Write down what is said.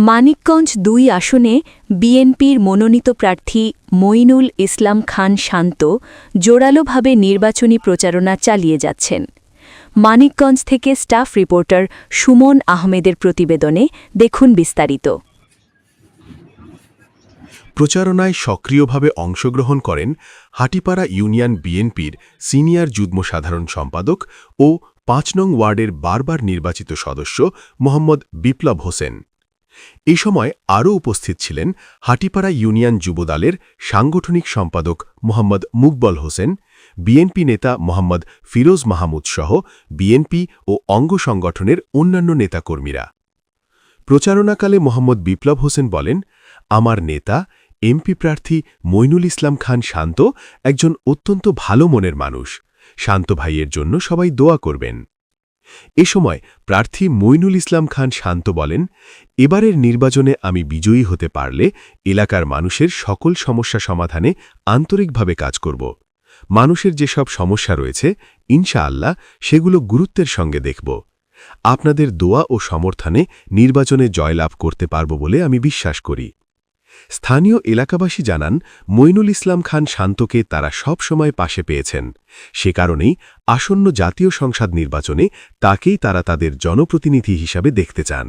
মানিকগঞ্জ ২ আসনে বিএনপির মনোনীত প্রার্থী মঈনুল ইসলাম খান শান্ত জোরালোভাবে নির্বাচনী প্রচারণা চালিয়ে যাচ্ছেন। মানিকগঞ্জ থেকে স্টাফ রিপোর্টার সুমন আহমেদের প্রতিবেদনে দেখুন বিস্তারিত। প্রচারণায় সক্রিয়ভাবে অংশগ্রহণ করেন হাটিপাড়া ইউনিয়ন বিএনপির সিনিয়র যুগ্ম সাধারণ সম্পাদক ও ৫ নং ওয়ার্ডের বারবার নির্বাচিত সদস্য মোহাম্মদ বিপ্লব হোসেন। এ সময় আরও উপস্থিত ছিলেন হাটিপাড়া ইউনিয়ন যুবদলের সাংগঠনিক সম্পাদক মোহাম্মদ মুকবল হোসেন, বিএনপি নেতা মোহাম্মদ ফিরোজ মাহমুদ সহ বিএনপি ও অঙ্গ সংগঠনের অন্যান্য নেতাকর্মীরা। প্রচারণাকালে মোহাম্মদ বিপ্লব হোসেন বলেন, আমার নেতা এমপি প্রার্থী মঈনুল ইসলাম খান শান্ত একজন অত্যন্ত ভালো মনের মানুষ। শান্ত ভাইয়ের জন্য সবাই দোয়া করবেন। এ সময় প্রার্থী মঈনুল ইসলাম খান শান্ত বলেন, এবারের নির্বাচনে আমি বিজয়ী হতে পারলে এলাকার মানুষের সকল সমস্যা সমাধানে আন্তরিকভাবে কাজ করব। মানুষের যেসব সমস্যা রয়েছে ইনশাআল্লাহ সেগুলো গুরুত্বের সঙ্গে দেখব। আপনাদের দোয়া ও সমর্থনে নির্বাচনে জয়লাভ করতে পারব বলে আমি বিশ্বাস করি। স্থানীয় এলাকাবাসী জানান, মঈনুল ইসলাম খান শান্তকে তারা সব সময় পাশে পেয়েছেন। সে কারণেই আসন্ন জাতীয় সংসদ নির্বাচনে তাকেই তারা তাদের জনপ্রতিনিধি হিসাবে দেখতে চান।